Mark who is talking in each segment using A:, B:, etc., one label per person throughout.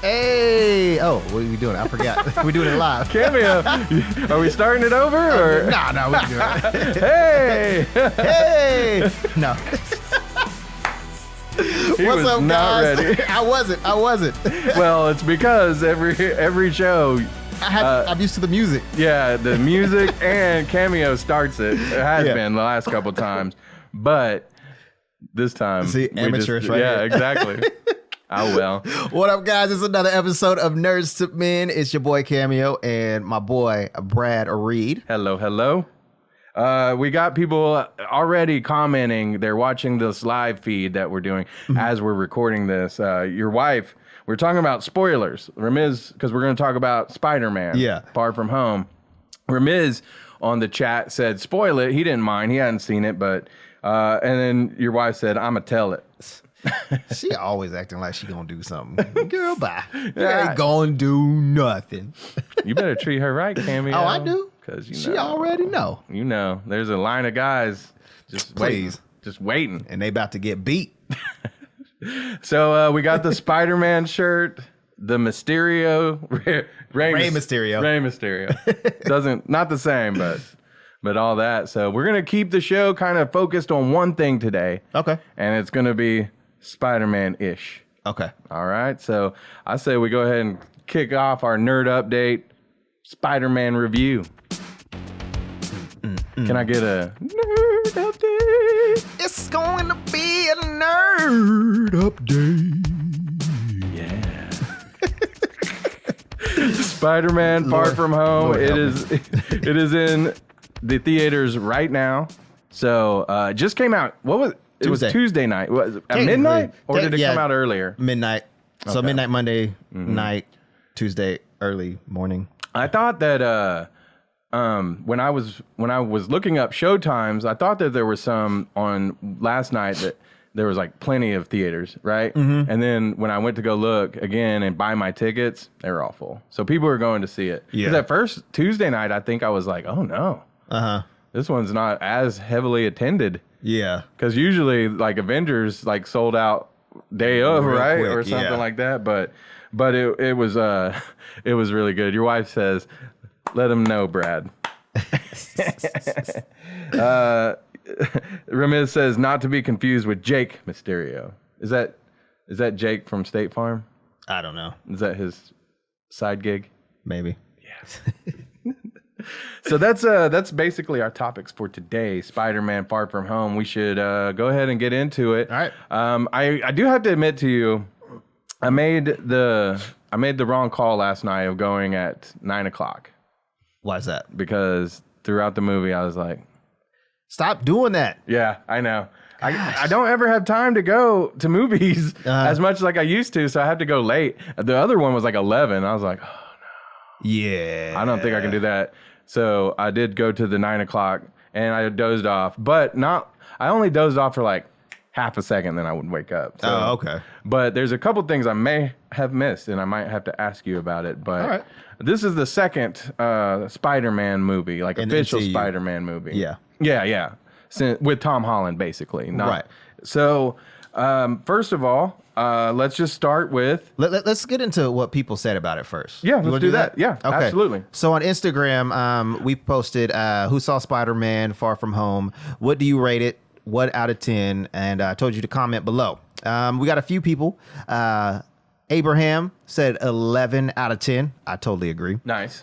A: Hey! Oh, what are we doing? I forgot. We're doing it live.
B: Cameo. Are we starting it over? Or?
A: No, we can do it.
B: Hey!
A: Hey! No.
B: He
A: What's
B: was
A: up,
B: not
A: guys?
B: ready.
A: I wasn't.
B: Well, it's because every show,
A: I'm used to the music.
B: yeah, the music and Cameo starts it. It has been the last couple times, but this time,
A: See, amateurish right
B: yeah,
A: here.
B: Exactly. Oh well.
A: What up, guys? It's another episode of Nerdz to Men. It's your boy Cameo and my boy Brad Reed.
B: Hello. We got people already commenting. They're watching this live feed that we're doing as we're recording this. Your wife, we're talking about spoilers. Ramiz, because we're going to talk about SpiderMan.
A: Yeah.
B: Far From Home. Ramiz on the chat said, spoil it. He didn't mind. He hadn't seen it, but, and then your wife said, I'ma tell it.
A: She always acting like she gonna do something. Girl, bye. You ain't gonna do nothing.
B: You better treat her right, Cameo.
A: Oh, I do.
B: Because
A: She already know.
B: You know, there's a line of guys just waiting.
A: And they about to get beat.
B: So we got the Spider-Man shirt, the Mysterio, Rey Mysterio. Not the same, but all that. So we're gonna keep the show kind of focused on one thing today.
A: Okay.
B: And it's gonna be Spider-Man-ish.
A: Okay.
B: All right. So I say we go ahead and kick off our nerd update, Spider-Man review. Can I get a nerd update?
A: It's going to be a nerd update.
B: Yeah. Spider-Man Far From Home.
A: Lord
B: It is in the theaters right now. So it just came out. What was it? Was Tuesday night. Was it at midnight or did it come out earlier?
A: Midnight. So midnight Monday night, Tuesday early morning.
B: I thought that when I was looking up showtimes, I thought that there was some on last night that there was like plenty of theaters, right? Mm-hmm. And then when I went to go look again and buy my tickets, they were all full. So people were going to see it. Yeah. Because at first Tuesday night, I think I was like, oh no, this one's not as heavily attended.
A: Yeah.
B: Because usually like Avengers like sold out day of,
A: real
B: right?
A: quick,
B: Or something like that. But it was it was really good. Your wife says, let him know, Brad. Ramiz says not to be confused with Jake Mysterio. Is that Jake from State Farm?
A: I don't know.
B: Is that his side gig?
A: Maybe.
B: Yeah. So that's basically our topics for today. Spider-Man Far From Home. We should go ahead and get into it.
A: All right.
B: I do have to admit to you, I made the wrong call last night of going at 9:00.
A: Why is that?
B: Because throughout the movie, I was like,
A: stop doing that.
B: yeah, I know. I don't ever have time to go to movies as much like I used to, so I have to go late. The other one was like 11. I was like, oh, no.
A: Yeah.
B: I don't think I can do that. So I did go to the 9:00 and I dozed off, I only dozed off for like half a second, then I would wake up. So,
A: oh, okay.
B: But there's a couple things I may have missed, and I might have to ask you about it. But
A: all right.
B: This is the second Spider-Man movie, like official Spider-Man movie.
A: Yeah.
B: Yeah. With Tom Holland, basically.
A: Right.
B: So, first of all, let's just start with...
A: Let's get into what people said about it first.
B: Yeah, let's do that. Yeah, okay. Absolutely.
A: So on Instagram, we posted, who saw Spider-Man Far From Home? What do you rate it? What out of 10? And I told you to comment below. We got a few people. Abraham said 11 out of 10. I totally agree.
B: Nice.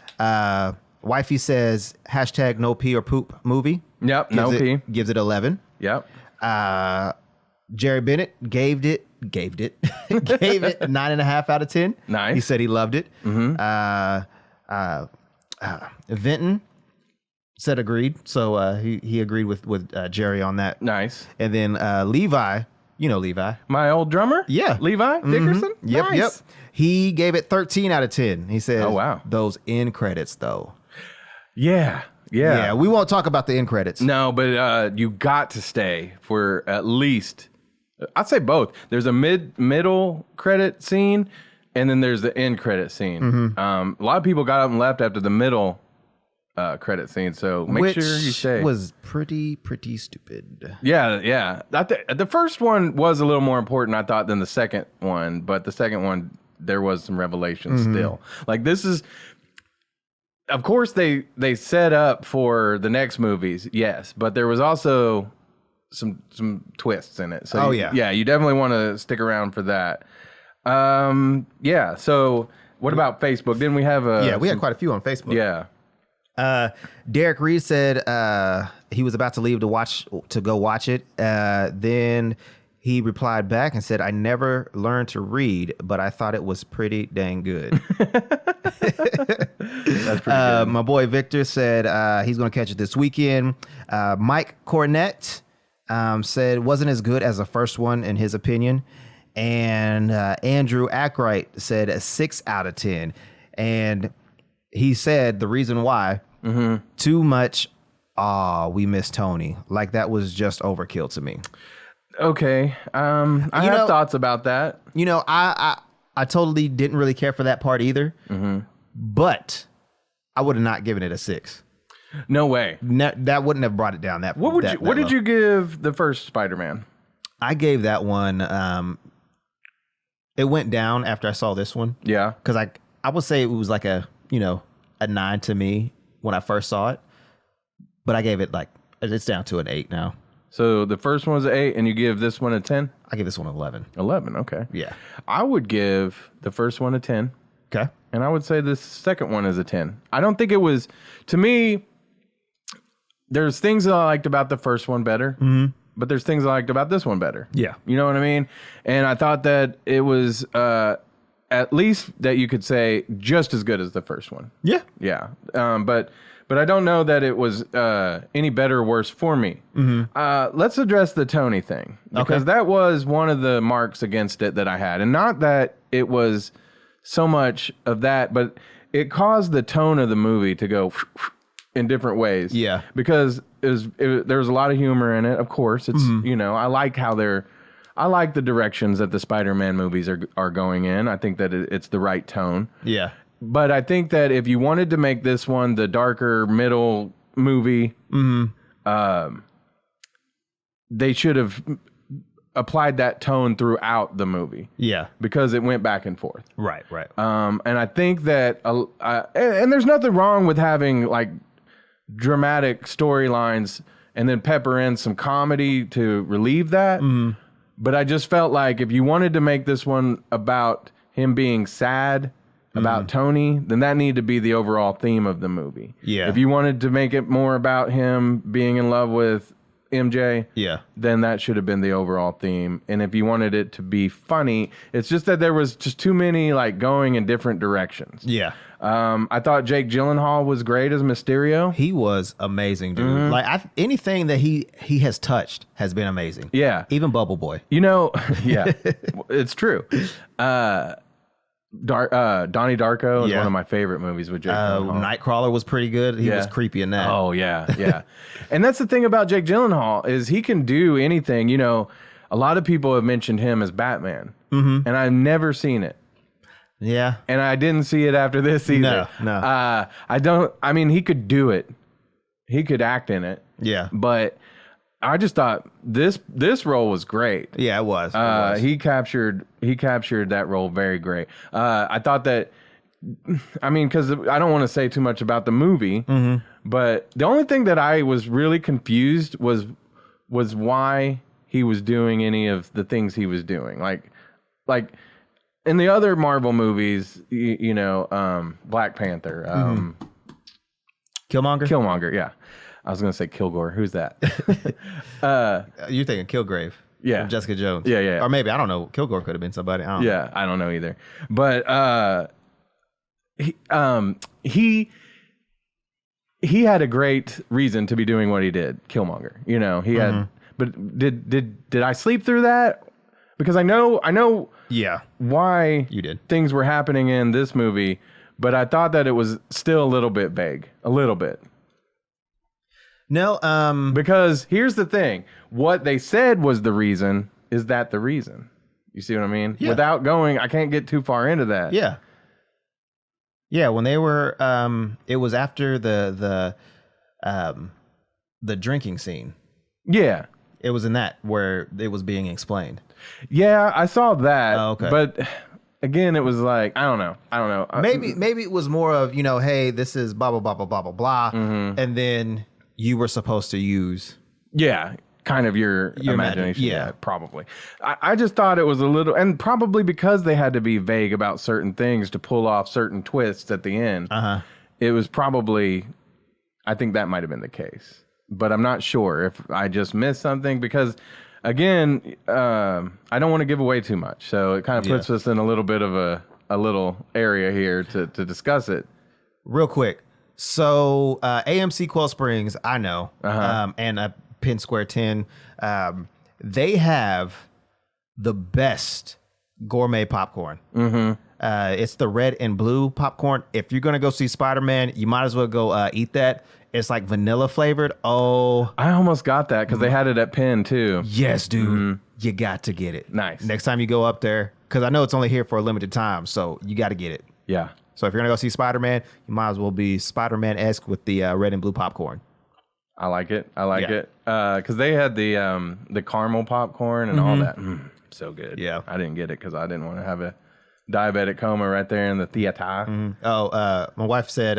A: Wifey says hashtag no pee or poop movie.
B: Yep, no pee.
A: Gives it 11.
B: Yep.
A: Jerry Bennett gave it 9.5 out of 10.
B: Nice.
A: He said he loved it.
B: Mm-hmm.
A: Vinton said agreed. So he agreed with Jerry on that.
B: Nice.
A: And then Levi, you know Levi.
B: My old drummer?
A: Yeah.
B: Levi Dickerson?
A: Yep,
B: nice.
A: yep. He gave it 13 out of 10. He said,
B: oh, wow.
A: Those end credits, though.
B: Yeah.
A: Yeah, we won't talk about the end credits.
B: No, but you got to stay for at least, I'd say both. There's a middle credit scene, and then there's the end credit scene. Mm-hmm. A lot of people got up and left after the middle credit scene, so make sure you stay.
A: Which was pretty stupid.
B: Yeah. The first one was a little more important, I thought, than the second one, but the second one there was some revelation still. Like this is, of course they set up for the next movies, yes, but there was also some twists in it. So you definitely want to stick around for that. So what about Facebook? Didn't we have
A: we had quite a few on Facebook. Derek Reed said he was about to leave to go watch it. Then he replied back and said, "I never learned to read, but I thought it was pretty dang good."
B: That's pretty good.
A: My boy Victor said he's going to catch it this weekend. Mike Cornett said wasn't as good as the first one in his opinion. And Andrew Ackright said a 6 out of 10. And he said the reason why, too much, we miss Tony. Like that was just overkill to me.
B: Okay. I have thoughts about that.
A: You know, I totally didn't really care for that part either. But I would have not given it a 6.
B: No way.
A: That wouldn't have brought it down.
B: What did you give the first Spider-Man?
A: I gave that one. It went down after I saw this one.
B: Yeah.
A: Because I would say it was like a 9 to me when I first saw it. But I gave it it's down to an 8 now.
B: So the first one was an 8 and you give this one a 10?
A: I give this one an 11.
B: 11, okay.
A: Yeah.
B: I would give the first one a 10.
A: Okay.
B: And I would say the second one is a 10. I don't think it was, to me, there's things that I liked about the first one better. But there's things I liked about this one better.
A: Yeah.
B: You know what I mean? And I thought that it was at least that you could say just as good as the first one.
A: Yeah.
B: Yeah. But I don't know that it was any better or worse for me. Let's address the Tony thing. Because that was one of the marks against it that I had. And not that it was so much of that, but it caused the tone of the movie to go in different ways.
A: Yeah.
B: Because there was a lot of humor in it, of course. It's I like I like the directions that the Spider-Man movies are going in. I think that it's the right tone.
A: Yeah.
B: But I think that if you wanted to make this one the darker middle movie, they should have applied that tone throughout the movie.
A: Yeah.
B: Because it went back and forth.
A: Right.
B: And I think that and there's nothing wrong with having like dramatic storylines and then pepper in some comedy to relieve that. But I just felt like if you wanted to make this one about him being sad about Tony, then that needed to be the overall theme of the movie.
A: Yeah.
B: If you wanted to make it more about him being in love with MJ, then that should have been the overall theme. And if you wanted it to be funny, it's just that there was just too many like going in different directions.
A: Yeah.
B: I thought Jake Gyllenhaal was great as Mysterio.
A: He was amazing, dude. Like anything that he has touched has been amazing.
B: Yeah.
A: Even Bubble Boy.
B: Yeah, it's true. Donnie Darko is one of my favorite movies with Jake Gyllenhaal.
A: Nightcrawler was pretty good. He was creepy in that.
B: Oh, yeah. And that's the thing about Jake Gyllenhaal is he can do anything. You know, a lot of people have mentioned him as Batman, and I've never seen it.
A: Yeah.
B: And I didn't see it after this either.
A: No.
B: I mean, he could do it. He could act in it.
A: Yeah.
B: But I just thought this role was great.
A: Yeah, it was.
B: He captured that role very great. I thought that, I mean, because I don't want to say too much about the movie, but the only thing that I was really confused was why he was doing any of the things he was doing. Like in the other Marvel movies, Black Panther, Killmonger, yeah. I was going to say Kilgore. Who's that?
A: You're thinking Kilgrave.
B: Yeah.
A: From Jessica Jones.
B: Yeah.
A: Or maybe, I don't know. Kilgore could have been somebody. I don't know.
B: I don't know either. But he had a great reason to be doing what he did, Killmonger. He had. But did I sleep through that? Because I know why
A: you did.
B: Things were happening in this movie, but I thought that it was still a little bit vague. A little bit.
A: No,
B: because here's the thing. What they said was the reason. Is that the reason? You see what I mean?
A: Yeah.
B: Without going, I can't get too far into that.
A: Yeah. Yeah, when they were it was after the drinking scene.
B: Yeah.
A: It was in that where it was being explained.
B: Yeah, I saw that.
A: Oh, okay.
B: But again, it was like, I don't know.
A: Maybe it was more of, hey, this is blah, blah, blah, blah, blah, blah, blah. And then you were supposed to use.
B: Yeah. Kind of your imagination.
A: Yeah,
B: probably. I just thought it was a little, and probably because they had to be vague about certain things to pull off certain twists at the end. It was probably, I think that might have been the case, but I'm not sure if I just missed something because, again, I don't want to give away too much, so it kind of puts us in a little bit of a little area here to discuss it.
A: Real quick, so AMC Coil Springs, I know, and Penn Square 10, they have the best gourmet popcorn. It's the red and blue popcorn. If you're going to go see Spider-Man, you might as well go eat that. It's like vanilla flavored. Oh,
B: I almost got that because they had it at Penn too.
A: Yes, dude. You got to get it.
B: Nice.
A: Next time you go up there, because I know it's only here for a limited time, so you got to get it.
B: Yeah.
A: So if you're going to go see Spider-Man, you might as well be Spider-Man-esque with the red and blue popcorn.
B: I like it. Because they had the caramel popcorn and all that. So good.
A: Yeah.
B: I didn't get it because I didn't want to have a diabetic coma right there in the theater.
A: My wife said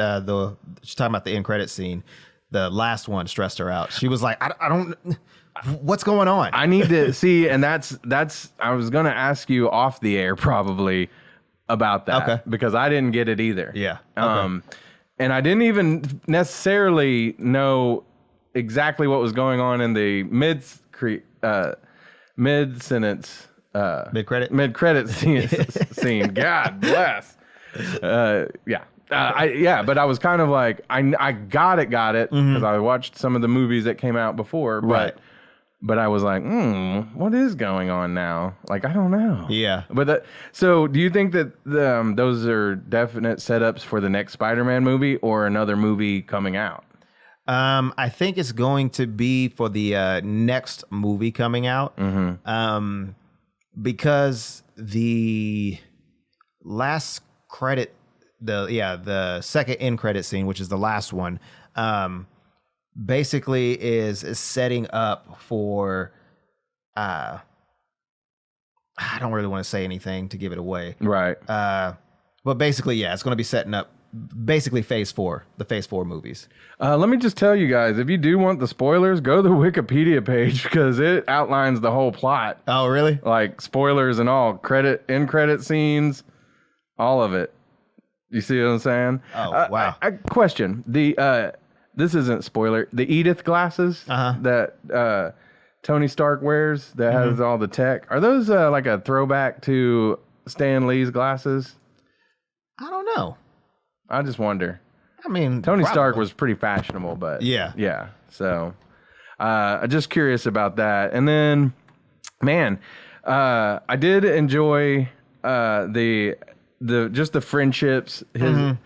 A: she's talking about the end credit scene. The last one stressed her out. She was like, I don't, what's going on?
B: I need to see, and that's. I was gonna ask you off the air probably about that because I didn't get it either.
A: Yeah.
B: And I didn't even necessarily know exactly what was going on in the mid sentence. Mid-credit scene. God bless. But I was kind of like, I got it because I watched some of the movies that came out before, but I was like, what is going on now? Like, I don't know.
A: Yeah.
B: But so do you think that those are definite setups for the next Spider-Man movie or another movie coming out?
A: I think it's going to be for the next movie coming out. Because the last credit, the second end credit scene, which is the last one, basically is setting up for. I don't really want to say anything to give it away,
B: right?
A: But basically, it's going to be setting up. Basically, the Phase 4 movies.
B: Let me just tell you guys, if you do want the spoilers, go to the Wikipedia page because it outlines the whole plot.
A: Oh, really?
B: Like spoilers and all, end credit scenes, all of it. You see what I'm saying?
A: Oh, wow.
B: I question this isn't spoiler. The Edith glasses that Tony Stark wears that has all the tech. Are those like a throwback to Stan Lee's glasses?
A: I don't know.
B: I just wonder.
A: I mean,
B: Tony Stark was pretty fashionable, but yeah. So, just curious about that. And then, man, I did enjoy the just the friendships. His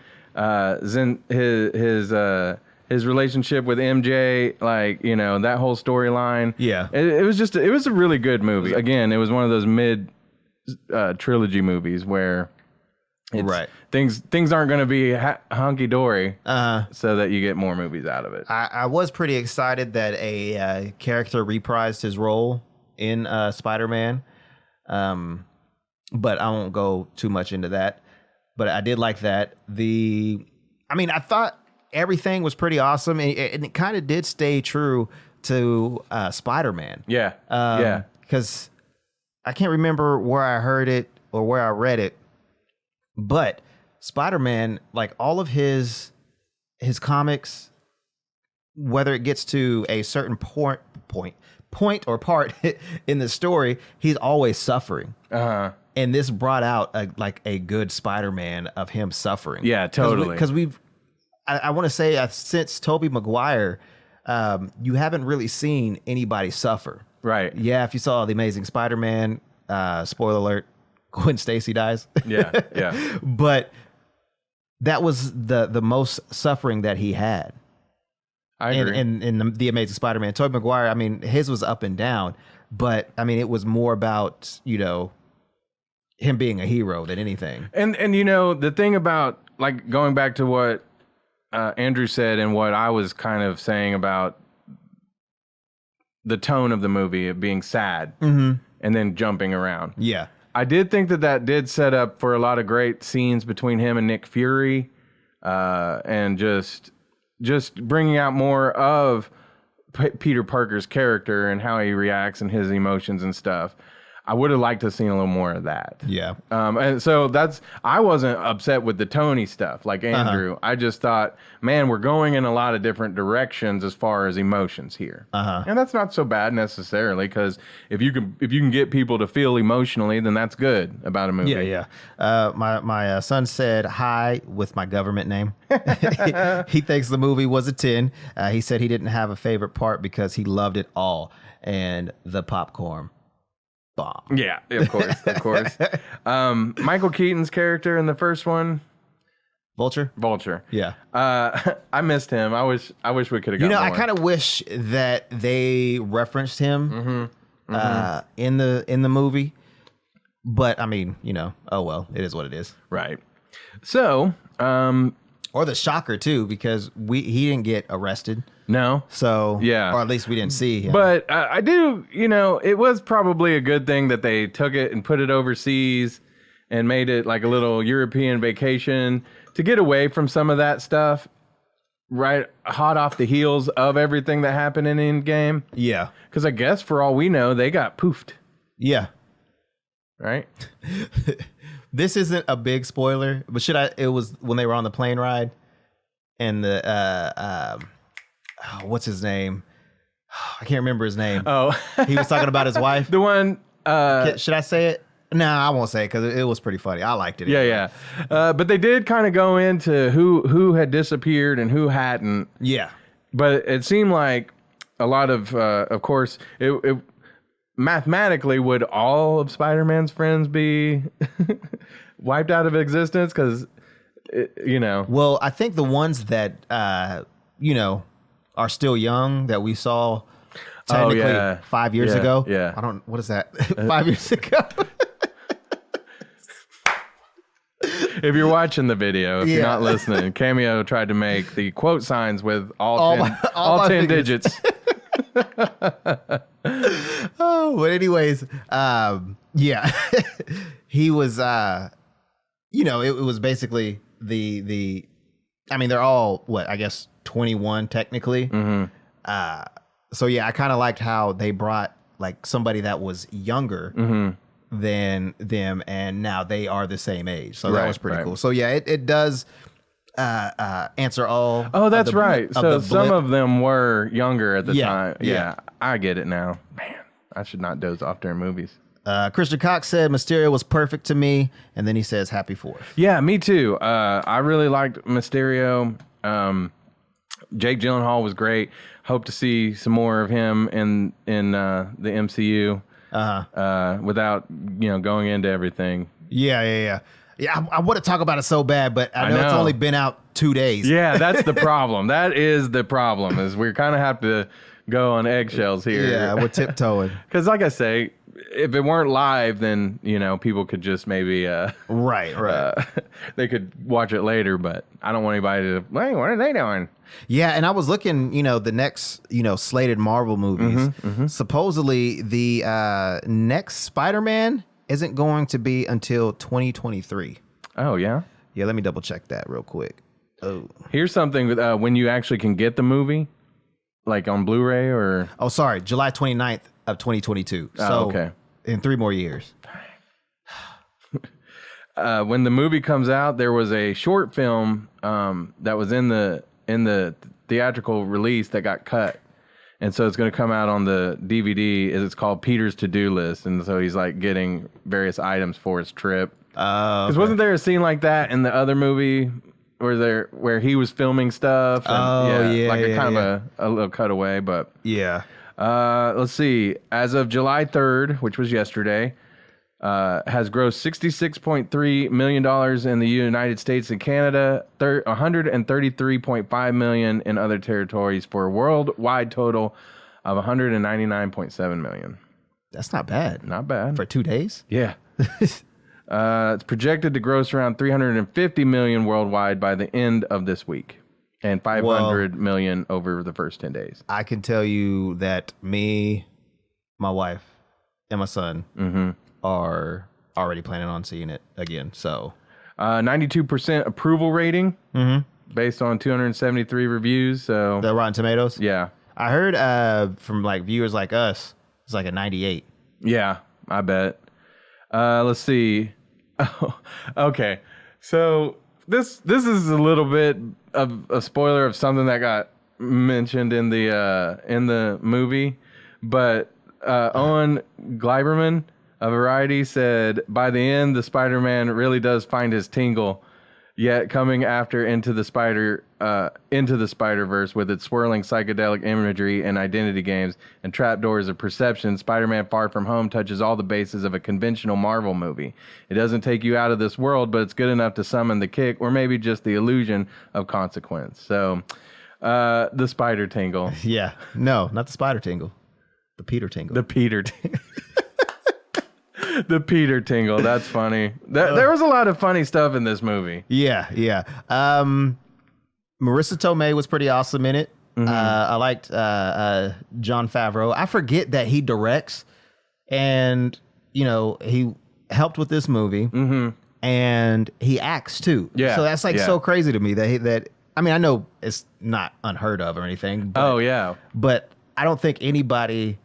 B: relationship with MJ, like that whole storyline.
A: Yeah,
B: it was a really good movie. Again, it was one of those mid trilogy movies where. Things aren't going to be hunky dory, so that you get more movies out of it.
A: I was pretty excited that a character reprised his role in Spider-Man, but I won't go too much into that. But I did like that. I thought everything was pretty awesome, and it kind of did stay true to Spider-Man.
B: Yeah,
A: because I can't remember where I heard it or where I read it. But Spider-Man, like all of his comics, whether it gets to a certain point or part in the story, he's always suffering. And this brought out a good Spider-Man of him suffering.
B: Yeah, totally.
A: Because I want to say since Tobey Maguire, you haven't really seen anybody suffer.
B: Right.
A: Yeah, if you saw The Amazing Spider-Man, spoiler alert, Gwen Stacy dies.
B: Yeah.
A: But that was the most suffering that he had.
B: I agree.
A: In the Amazing Spider-Man. Tobey Maguire, his was up and down, but it was more about, him being a hero than anything.
B: And the thing about, like, going back to what Andrew said and what I was kind of saying about the tone of the movie of being sad and then jumping around.
A: Yeah.
B: I did think that did set up for a lot of great scenes between him and Nick Fury, and just bringing out more of Peter Parker's character and how he reacts and his emotions and stuff. I would have liked to have seen a little more of that.
A: Yeah.
B: And so I wasn't upset with the Tony stuff like Andrew. I just thought, man, we're going in a lot of different directions as far as emotions here. And that's not so bad necessarily, because if you can get people to feel emotionally, then that's good about a movie.
A: Yeah. My son said hi with my government name. He thinks the movie was a 10. He said he didn't have a favorite part because he loved it all. And the popcorn bomb.
B: Yeah, of course. Michael Keaton's character in the first one,
A: Vulture.
B: Yeah. I missed him. I wish we could have got more.
A: I kind of wish that they referenced him in the movie. But I mean, oh well, it is what it is.
B: Right. So,
A: or the shocker too, because he didn't get arrested.
B: No.
A: So,
B: yeah.
A: Or at least we didn't see him.
B: But I do, it was probably a good thing that they took it and put it overseas and made it like a little European vacation to get away from some of that stuff, right? Hot off the heels of everything that happened in Endgame.
A: Yeah.
B: Because I guess for all we know, they got poofed.
A: Yeah.
B: Right?
A: This isn't a big spoiler, but it was when they were on the plane ride and the, what's his name? I can't remember his name.
B: Oh,
A: he was talking about his wife.
B: The one.
A: Should I say it? No, I won't say it because it was pretty funny. I liked it.
B: Yeah. But they did kind of go into who had disappeared and who hadn't.
A: Yeah.
B: But it seemed like a lot of course, it mathematically, would all of Spider-Man's friends be wiped out of existence? Because,
A: Well, I think the ones that, are still young that we saw technically 5 years ago.
B: Yeah.
A: What is that? 5 years ago?
B: If you're watching the video, if you're not listening, Cameo tried to make the quote signs with all 10 digits.
A: Oh, but anyways, he was, it was basically they're all, I guess 21 technically. So yeah, I kind of liked how they brought like somebody that was younger than them, and now they are the same age. So that was pretty cool. So yeah, it does answer all.
B: Oh, that's right. So some of them were younger at the time. Yeah, I get it now. Man, I should not doze off during movies.
A: Christian Cox said Mysterio was perfect to me, and then he says Happy 4th.
B: Yeah, me too. I really liked Mysterio. Jake Gyllenhaal was great. Hope to see some more of him in the MCU. Without going into everything.
A: Yeah. I want to talk about it so bad, but I know it's only been out 2 days.
B: Yeah, that's the problem. That is the problem. Is we kind of have to go on eggshells here.
A: Yeah, we're tiptoeing.
B: Because, like I say, if it weren't live, then people could just maybe
A: right.
B: They could watch it later. But I don't want anybody to. Hey, what are they doing?
A: Yeah, and I was looking, the next, slated Marvel movies. Supposedly, the next SpiderMan isn't going to be until 2023.
B: Oh, yeah?
A: Yeah, let me double check that real quick. Oh,
B: here's something when you actually can get the movie, like on Blu-ray or...
A: Oh, sorry, July 29th of 2022. So,
B: okay.
A: In 3 more years.
B: When the movie comes out, there was a short film that was in the theatrical release that got cut, and so it's going to come out on the DVD. It's called Peter's To-Do List, and so he's like getting various items for his trip. Because wasn't there a scene like that in the other movie where he was filming stuff? And, a little cutaway, but
A: yeah.
B: Let's see. As of July 3rd, which was yesterday, has grossed $66.3 million in the United States and Canada, $133.5 million in other territories, for a worldwide total of $199.7 million.
A: That's not bad.
B: Not bad.
A: For 2 days?
B: Yeah. It's projected to gross around $350 million worldwide by the end of this week, and $500 million over the first 10 days.
A: I can tell you that me, my wife, and my son are already planning on seeing it again. So
B: 92% approval rating based on 273 reviews. So
A: the Rotten Tomatoes.
B: yeah,
A: I heard from like viewers like us, it's like a 98.
B: yeah, I bet. Let's see. Oh, okay, so this is a little bit of a spoiler of something that got mentioned in the movie, but Owen Gleiberman of Variety said by the end the Spider-Man really does find his tingle, yet coming after into the Spider-Verse with its swirling psychedelic imagery and identity games and trapdoors of perception, Spider-Man Far From Home touches all the bases of a conventional Marvel movie. It doesn't take you out of this world, but it's good enough to summon the kick or maybe just the illusion of consequence. So the Spider Tingle.
A: Yeah. No, not the Spider Tingle. The Peter Tingle.
B: The Peter Tingle. The Peter Tingle. That's funny. There was a lot of funny stuff in this movie.
A: Yeah. Marissa Tomei was pretty awesome in it. I liked Jon Favreau. I forget that he directs, and he helped with this movie, and he acts too.
B: Yeah.
A: So that's like so crazy to me that I mean, I know it's not unheard of or anything. But, but I don't think anybody,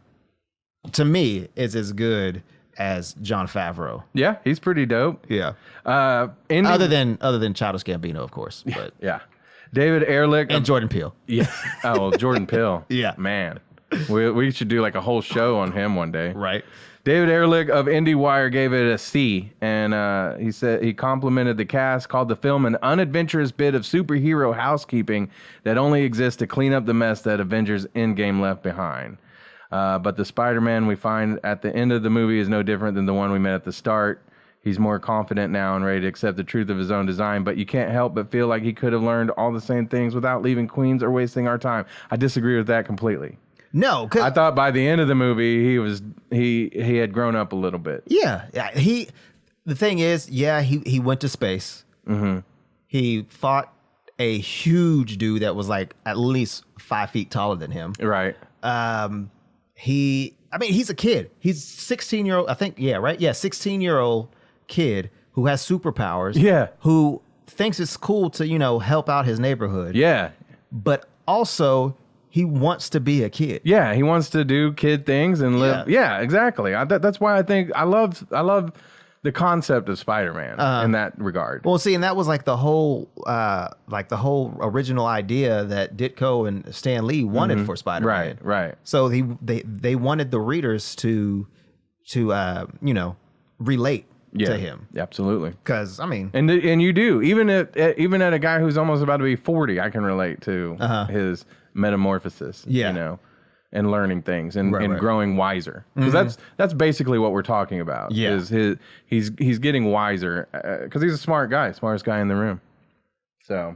A: to me, is as good as Jon Favreau.
B: Yeah, he's pretty dope.
A: Yeah.
B: Other
A: than Childish Gambino, of course. But
B: yeah. David Ehrlich
A: and Jordan Peele.
B: Yeah. Oh, well, Jordan Peele.
A: Yeah.
B: Man. We should do like a whole show on him one day.
A: Right.
B: David Ehrlich of IndieWire gave it a C, and he said he complimented the cast, called the film an unadventurous bit of superhero housekeeping that only exists to clean up the mess that Avengers Endgame left behind. But the Spider-Man we find at the end of the movie is no different than the one we met at the start. He's more confident now and ready to accept the truth of his own design, but you can't help but feel like he could have learned all the same things without leaving Queens or wasting our time. I disagree with that completely.
A: No,
B: I thought by the end of the movie he had grown up a little bit.
A: Yeah. The thing is, he went to space. He fought a huge dude that was like at least 5 feet taller than him.
B: Right.
A: He's a kid. He's 16-year-old, I think. Yeah, right. Yeah, 16-year-old kid who has superpowers.
B: Yeah.
A: Who thinks it's cool to help out his neighborhood.
B: Yeah.
A: But also, he wants to be a kid.
B: Yeah, he wants to do kid things and live. Yeah, exactly. That's why I think I love the concept of Spider-Man in that regard.
A: Well, see, and that was like the whole original idea that Ditko and Stan Lee wanted for Spider-Man.
B: Right.
A: So they wanted the readers to relate to him.
B: Absolutely.
A: Because and
B: you do even at a guy who's almost about to be 40, I can relate to his metamorphosis. And learning things and growing wiser, because that's basically what we're talking about.
A: Yeah,
B: is he's getting wiser because he's a smart guy, smartest guy in the room. So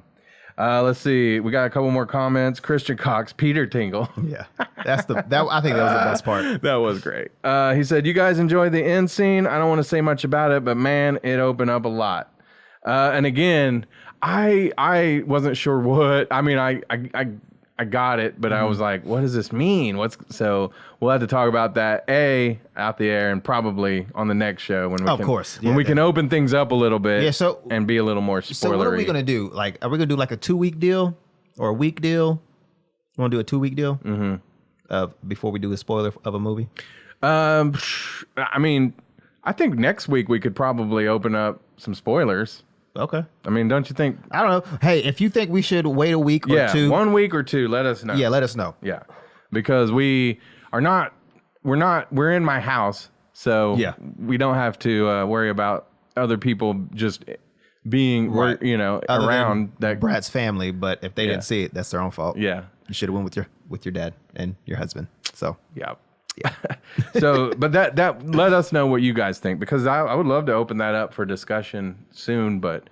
B: let's see, we got a couple more comments. Christian Cox, Peter Tingle.
A: Yeah, I think that was the best part.
B: That was great. He said, "You guys enjoyed the end scene. I don't want to say much about it, but man, it opened up a lot." And again, I wasn't sure what. I mean, I got it, but I was like, what does this mean? So we'll have to talk about that out the air and probably on the next show when we can open things up a little bit and be a little more spoilery.
A: So what are we going to do? Like, are we going to do like a 2-week deal or a week deal? You want to do a 2-week deal before we do a spoiler of a movie?
B: I think next week we could probably open up some spoilers.
A: Okay.
B: Don't you think?
A: I don't know. Hey, if you think we should wait a week or two.
B: 1 week or two, let us know.
A: Yeah, let us know.
B: Yeah. Because we're in my house, so we don't have to worry about other people just being, around that.
A: Brad's family, but if they didn't see it, that's their own fault.
B: Yeah.
A: You should have went with your dad and your husband. So.
B: Yeah. So, but that let us know what you guys think, because I would love to open that up for discussion soon. But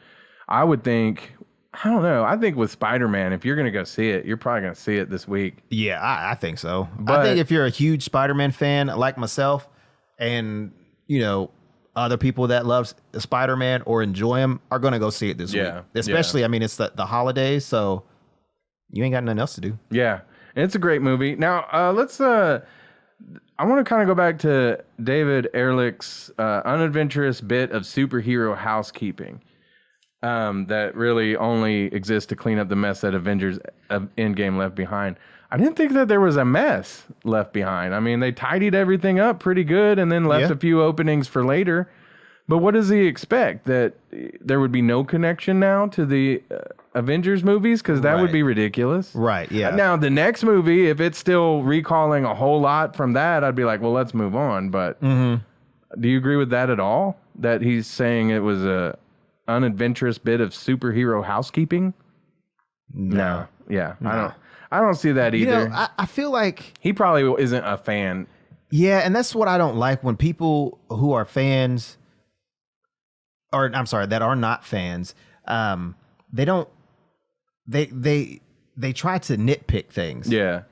B: I would think, I don't know. I think with Spider-Man, if you're going to go see it, you're probably going to see it this week.
A: Yeah, I think so. But I think if you're a huge Spider-Man fan like myself, and other people that love Spider-Man or enjoy him are going to go see it this week. Especially, it's the holidays, so you ain't got nothing else to do.
B: Yeah, and it's a great movie. Now, let's I want to kind of go back to David Ehrlich's unadventurous bit of superhero housekeeping that really only exists to clean up the mess that Avengers Endgame left behind. I didn't think that there was a mess left behind. I mean, they tidied everything up pretty good and then left a few openings for later. But what does he expect? That there would be no connection now to the Avengers movies? Because that would be ridiculous.
A: Right, yeah.
B: Now, the next movie, if it's still recalling a whole lot from that, I'd be like, well, let's move on. But do you agree with that at all? That he's saying it was a unadventurous bit of superhero housekeeping? No. Yeah, no. I don't see that either.
A: You know, I feel like
B: he probably isn't a fan.
A: Yeah, and that's what I don't like when people who are fans, or I'm sorry, that are not fans, they try to nitpick things.
B: Yeah.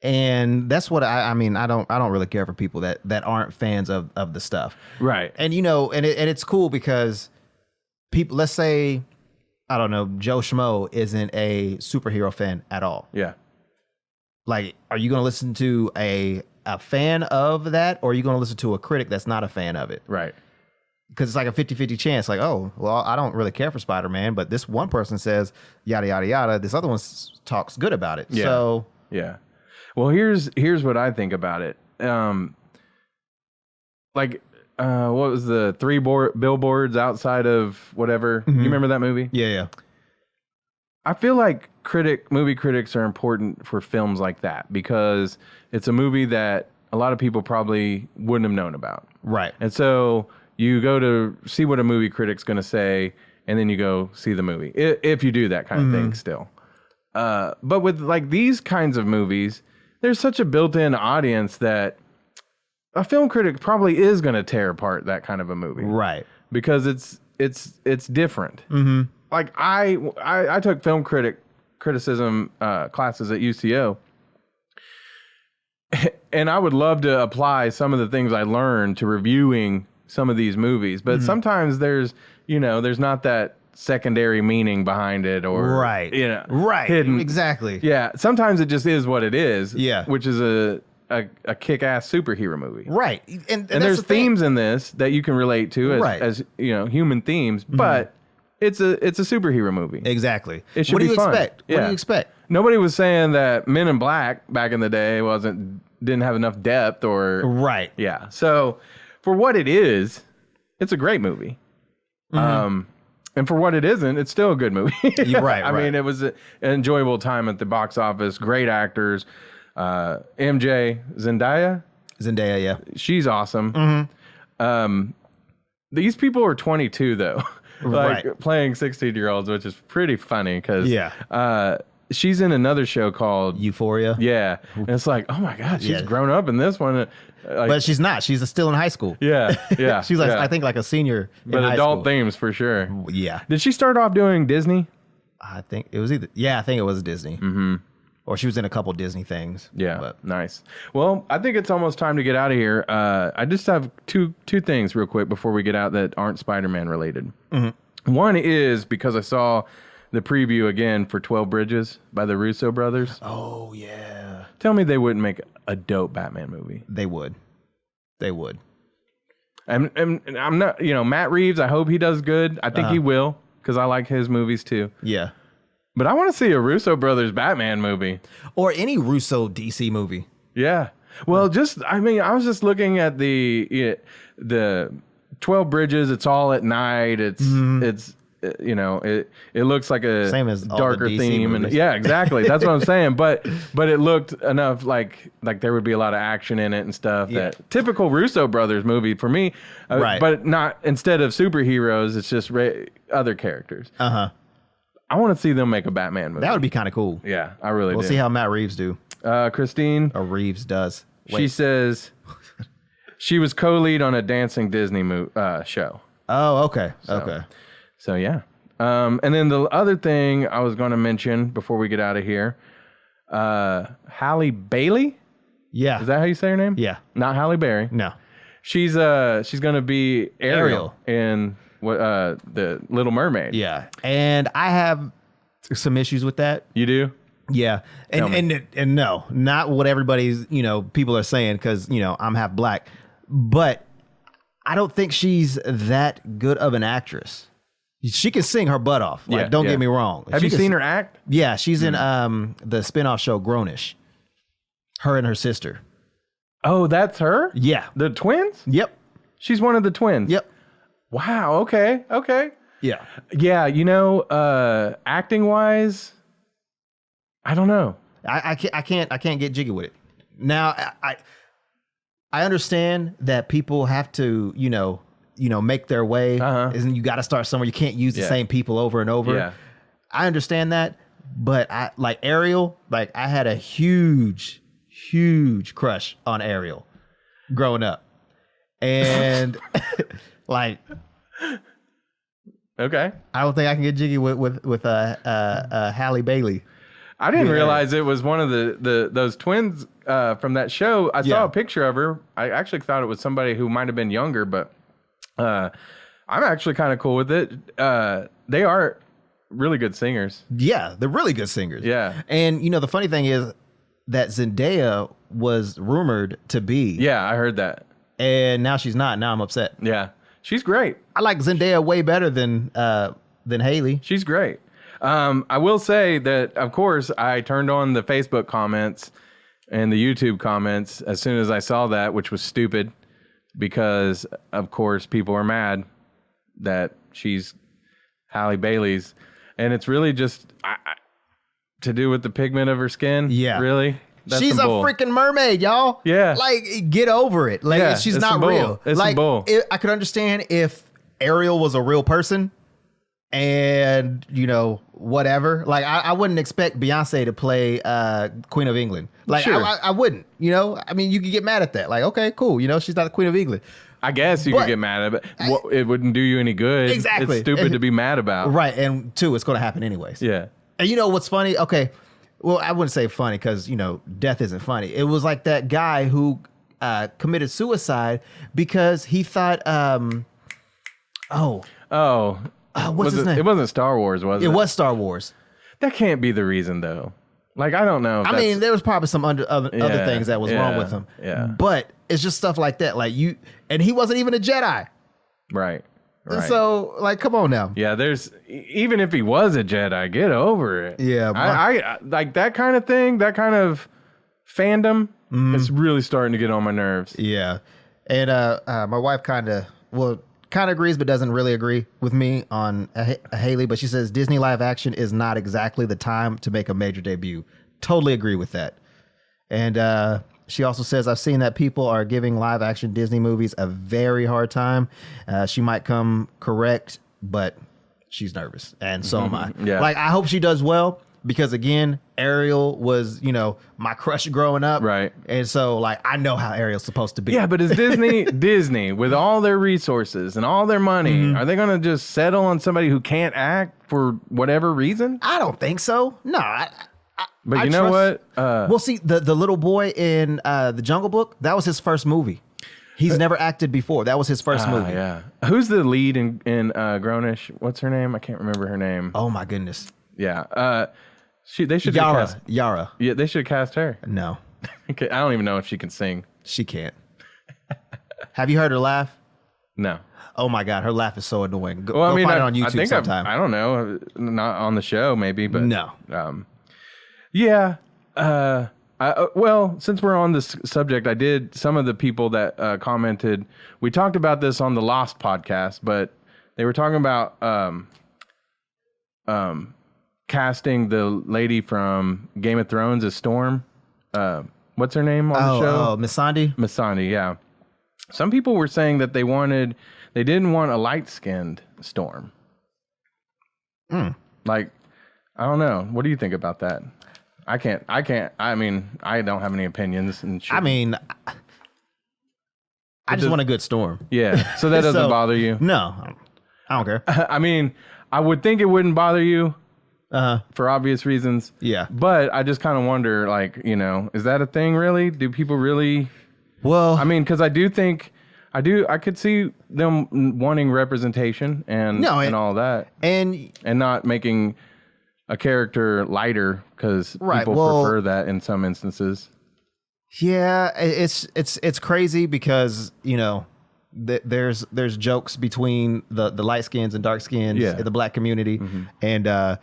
A: And that's what I mean, I don't really care for people that aren't fans of the stuff.
B: Right.
A: And you know, and it's cool because people, let's say, I don't know, Joe Schmo isn't a superhero fan at all.
B: Yeah.
A: Like, are you going to listen to a fan of that, or are you going to listen to a critic that's not a fan of it?
B: Right.
A: Because it's like a 50-50 chance. Like, oh, well, I don't really care for Spider-Man, but this one person says yada, yada, yada. This other one talks good about it.
B: Yeah.
A: So,
B: yeah. Well, here's what I think about it. What was the 3 billboards outside of whatever? You remember that movie?
A: Yeah.
B: I feel like movie critics are important for films like that because it's a movie that a lot of people probably wouldn't have known about.
A: Right.
B: And so you go to see what a movie critic's going to say, and then you go see the movie, if you do that kind of thing still. But with like these kinds of movies, there's such a built-in audience that a film critic probably is going to tear apart that kind of a movie.
A: Right.
B: Because it's different. Like I took film criticism classes at UCO, and I would love to apply some of the things I learned to reviewing some of these movies. But sometimes there's not that secondary meaning behind it, or hidden.
A: Exactly.
B: Yeah. Sometimes it just is what it is.
A: Yeah.
B: Which is a kick-ass superhero movie.
A: Right. And
B: there's themes in this that you can relate to as human themes, but it's a superhero movie.
A: Exactly.
B: It should be fun.
A: Expect? What do you expect?
B: Nobody was saying that Men in Black back in the day didn't have enough depth or
A: Right.
B: Yeah. So for what it is, it's a great movie. And for what it isn't, it's still a good movie.
A: You're right.
B: I mean, it was an enjoyable time at the box office. Great actors. Zendaya,
A: yeah.
B: She's awesome. These people are 22 though, playing 16-year-olds, which is pretty funny because she's in another show called
A: Euphoria.
B: Yeah, and it's like, oh my god, she's grown up in this one.
A: But she's not. She's still in high school.
B: Yeah.
A: She's like I think like a senior.
B: But adult themes for sure.
A: Yeah.
B: Did she start off doing Disney?
A: I think it was I think it was Disney. Or she was in a couple Disney things.
B: Yeah,
A: but.
B: Nice. Well, I think it's almost time to get out of here. I just have two things real quick before we get out that aren't Spider-Man related. One is because I saw the preview again for 12 Bridges by the Russo brothers.
A: Oh, yeah.
B: Tell me they wouldn't make a dope Batman movie.
A: They would.
B: And I'm not, Matt Reeves, I hope he does good. I think he will because I like his movies too.
A: Yeah.
B: But I want to see a Russo brothers Batman movie.
A: Or any Russo DC movie.
B: Yeah. Well, I was just looking at the 12 Bridges. It's all at night. It's it looks like a
A: same as
B: darker theme.
A: movies.
B: And yeah, exactly. That's what I'm saying. But it looked enough like there would be a lot of action in it and stuff.
A: Yeah.
B: That typical Russo brothers movie for me.
A: Right.
B: But not, instead of superheroes, it's just other characters. I want to see them make a Batman movie.
A: That would be kind of cool.
B: Yeah, I really do.
A: We'll see how Matt Reeves do.
B: Christine.
A: Or Reeves does.
B: She says she was co-lead on a dancing Disney show.
A: Oh, okay. Okay.
B: So, yeah. And then the other thing I was going to mention before we get out of here, Halle Bailey?
A: Yeah.
B: Is that how you say her name?
A: Yeah.
B: Not Halle Berry.
A: No.
B: She's going to be Ariel in the Little Mermaid.
A: Yeah. And I have some issues with that.
B: You do?
A: Yeah, and no, not what everybody's people are saying, because I'm half black, but I don't think she's that good of an actress. She can sing her butt off. Like, don't get me wrong.
B: Have you seen her act?
A: Yeah, she's in the spinoff show Grownish. Her and her sister.
B: Oh, that's her?
A: Yeah.
B: The twins?
A: Yep.
B: She's one of the twins.
A: Yep.
B: Wow. Okay.
A: Yeah.
B: Yeah. Acting wise, I don't know.
A: I can't get jiggy with it. Now I understand that people have to make their way, and you got to start somewhere. You can't use the same people over and over.
B: Yeah.
A: I understand that, but I like Ariel. Like, I had a huge crush on Ariel growing up, and like,
B: okay,
A: I don't think I can get jiggy with Halle Bailey.
B: I didn't realize it was one of those twins from that show. I saw a picture of her. I actually thought it was somebody who might have been younger, but I'm actually kind of cool with it. They are really good singers.
A: Yeah, they're really good singers.
B: Yeah.
A: And the funny thing is that Zendaya was rumored to be.
B: Yeah, I heard that.
A: And now she's not. Now I'm upset.
B: Yeah. She's great.
A: I like Zendaya way better than Haley.
B: She's great. I will say that, of course, I turned on the Facebook comments and the YouTube comments as soon as I saw that, which was stupid because, of course, people are mad that she's Halle Bailey's. And it's really just to do with the pigment of her skin.
A: Yeah.
B: Really? That's
A: she's a freaking mermaid, y'all.
B: Yeah.
A: Like, get over it. Like, she's not real.
B: It's
A: like,
B: bull.
A: I could understand if Ariel was a real person and, whatever. Like, I wouldn't expect Beyonce to play Queen of England. Like,
B: sure.
A: I wouldn't, I mean, you could get mad at that. Like, okay, cool. She's not the Queen of England.
B: I guess you could get mad at it, but it wouldn't do you any good.
A: Exactly.
B: It's stupid to be mad about.
A: Right. And two, it's going to happen anyways.
B: Yeah.
A: And what's funny? Okay. Well, I wouldn't say funny because, death isn't funny. It was like that guy who committed suicide because he thought, what's his name?
B: It wasn't Star Wars, was it?
A: It was Star Wars.
B: That can't be the reason, though. Like, I don't know.
A: I mean, there was probably some other things that was wrong with him.
B: Yeah.
A: But it's just stuff like that. Like, and he wasn't even a Jedi.
B: Right.
A: So, like, come on now.
B: Yeah, even if he was a Jedi, get over it.
A: Yeah.
B: I like that kind of thing, that kind of fandom. It's really starting to get on my nerves.
A: Yeah. And my wife kind of agrees, but doesn't really agree with me on Haley. But she says Disney live action is not exactly the time to make a major debut. Totally agree with that. And she also says, I've seen that people are giving live action Disney movies a very hard time. She might come correct, but she's nervous. And so am I.
B: Yeah.
A: Like, I hope she does well. Because again, Ariel was, my crush growing up.
B: Right.
A: And so, like, I know how Ariel's supposed to be.
B: Yeah, but is Disney, with all their resources and all their money, are they going to just settle on somebody who can't act for whatever reason?
A: I don't think so. No.
B: But
A: I
B: you know what?
A: Well, see, the little boy in the Jungle Book, that was his first movie. He's never acted before. That was his first movie.
B: Yeah. Who's the lead in Grownish? What's her name? I can't remember her name.
A: Oh, my goodness.
B: Yeah. They should
A: Yara.
B: Yeah, they should have cast her.
A: No.
B: Okay, I don't even know if she can sing.
A: She can't. Have you heard her laugh?
B: No.
A: Oh my God, her laugh is so annoying. Go
B: I mean,
A: find it on YouTube
B: I think
A: sometime.
B: I don't know, not on the show maybe, but
A: no.
B: Yeah. Well, since we're on this subject, I did some of the people that commented. We talked about this on the Lost podcast, but they were talking about casting the lady from Game of Thrones as Storm. What's her name on the show?
A: Oh, Missandei?
B: Missandei, yeah. Some people were saying that they didn't want a light-skinned Storm. Like, I don't know. What do you think about that? I mean, I don't have any opinions.
A: I mean, I just want a good Storm.
B: Yeah, so that doesn't bother you?
A: No, I don't care.
B: I mean, I would think it wouldn't bother you. For obvious reasons.
A: Yeah.
B: But I just kind of wonder, like, is that a thing really? Do people really?
A: Well,
B: I mean, because I could see them wanting representation and all that. And not making a character lighter because
A: Right,
B: people
A: well-
B: prefer that in some instances.
A: Yeah, it's crazy because there's jokes between the light skins and dark skins in the black community, and I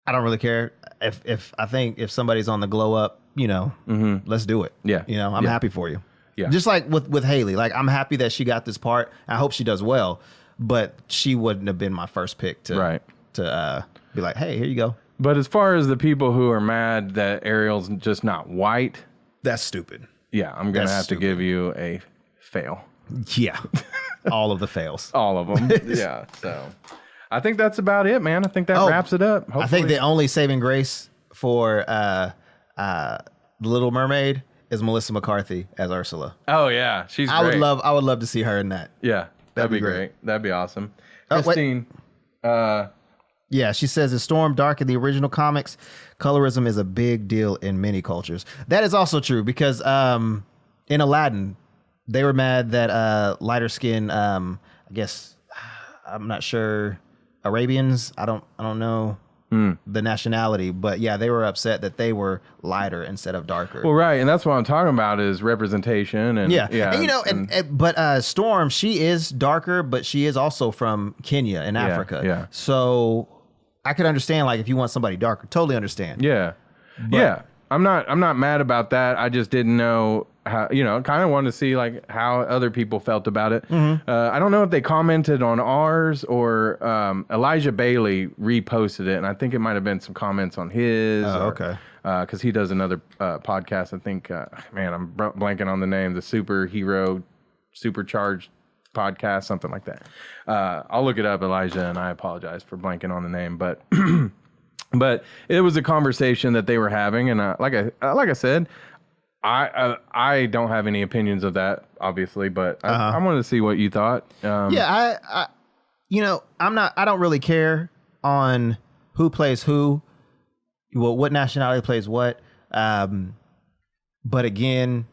A: don't really care if I think if somebody's on the glow up, let's do it.
B: Yeah.
A: I'm happy for you.
B: Yeah.
A: Just like with Haley, like I'm happy that she got this part. I hope she does well, but she wouldn't have been my first pick to be like, hey, here you go.
B: But as far as the people who are mad that Ariel's just not white,
A: That's stupid.
B: yeah, I'm gonna
A: That's
B: have
A: stupid.
B: to give you a fail.
A: Yeah. All of the fails.
B: All of them. Yeah. So I think that's about it, man. I think that wraps it up. Hopefully.
A: I think the only saving grace for The Little Mermaid is Melissa McCarthy as Ursula.
B: Oh yeah, she's great.
A: I would love to see her in that.
B: Yeah, that'd be
A: be great.
B: great. That'd be awesome.
A: Oh, wait.
B: Christine,
A: Yeah, she says is Storm dark in the original comics? Colorism is a big deal in many cultures. That is also true because in Aladdin, they were mad that lighter skin, I guess I'm not sure, Arabians. I don't know the nationality, but yeah, they were upset that they were lighter instead of darker.
B: well, right, and that's what I'm talking about is representation, and
A: but Storm, she is darker, but she is also from Kenya in Africa.
B: yeah.
A: So I could understand, like, if you want somebody darker, totally understand.
B: yeah, yeah. I'm not mad about that. I just didn't know how, kind of wanted to see like how other people felt about it. I don't know if they commented on ours or Elijah Bailey reposted it, and I think it might have been some comments on his.
A: Okay.
B: Because he does another podcast. I think, man, I'm blanking on the name. The Superhero Supercharged podcast, something like that. I'll look it up, Elijah, and I apologize for blanking on the name, but. But it was a conversation that they were having, and like I said, I don't have any opinions of that, obviously, but I wanted to see what you thought.
A: I don't really care on who plays who, what nationality plays what. But again,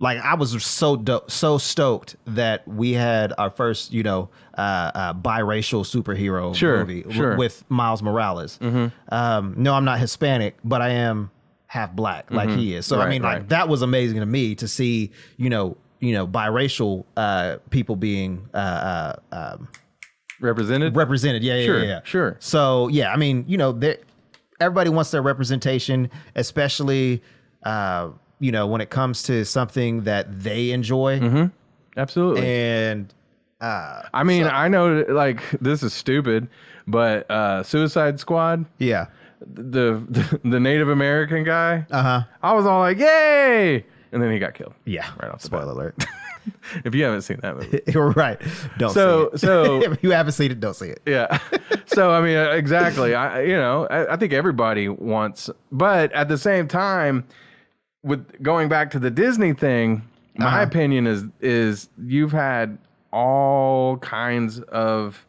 A: like I was so stoked that we had our first, biracial superhero movie with Miles Morales. No, I'm not Hispanic, but I am half black like he is. So I mean, like that was amazing to me to see, biracial people being represented. Yeah.
B: Sure.
A: So yeah, I mean, everybody wants their representation, especially when it comes to something that they enjoy.
B: Absolutely.
A: And
B: I mean, I know like this is stupid, but Suicide Squad,
A: yeah,
B: the Native American guy, I was all like, yay, and then he got killed.
A: Yeah,
B: right off the
A: spoiler alert.
B: If you haven't seen that movie,
A: right, don't see it.
B: So
A: if you haven't seen it, don't see it.
B: Yeah. So I mean, exactly. I think everybody wants, but at the same time, with going back to the Disney thing, my opinion is you've had all kinds of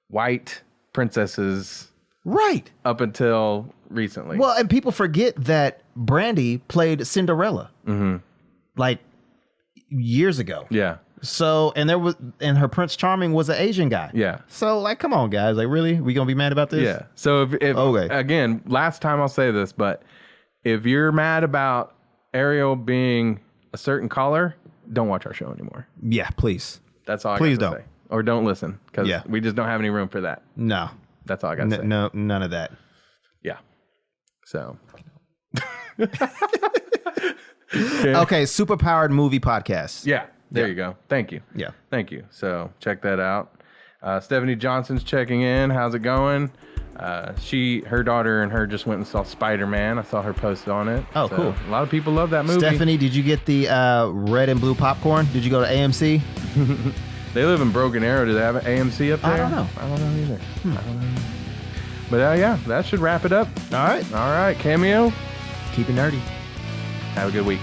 B: white princesses
A: right
B: up until recently.
A: Well, and people forget that Brandy played Cinderella like years ago.
B: Yeah.
A: So and her Prince Charming was an Asian guy.
B: Yeah.
A: So like, come on, guys, like really, we gonna be mad about this?
B: Yeah. So if again, last time I'll say this, but if you're mad about Ariel being a certain color, don't watch our show anymore.
A: Yeah, please.
B: That's all I
A: Please
B: got to
A: don't.
B: say. Or don't listen, because
A: Yeah.
B: we just don't have any room for that.
A: No.
B: That's all I got to say.
A: No, none of that.
B: Yeah. So.
A: Okay, superpowered movie podcast.
B: Yeah. There you go. Thank you.
A: Yeah.
B: Thank you. So check that out. Stephanie Johnson's checking in. How's it going? Her daughter and her just went and saw Spider-Man. I saw her post on it.
A: Oh, cool.
B: A lot of people love that movie.
A: Stephanie, did you get the red and blue popcorn? Did you go to AMC?
B: They live in Broken Arrow. Do they have an AMC up there?
A: I don't know.
B: I don't know either. I don't know. But yeah, that should wrap it up.
A: All right.
B: All right. Cameo.
A: Keep it nerdy.
B: Have a good week.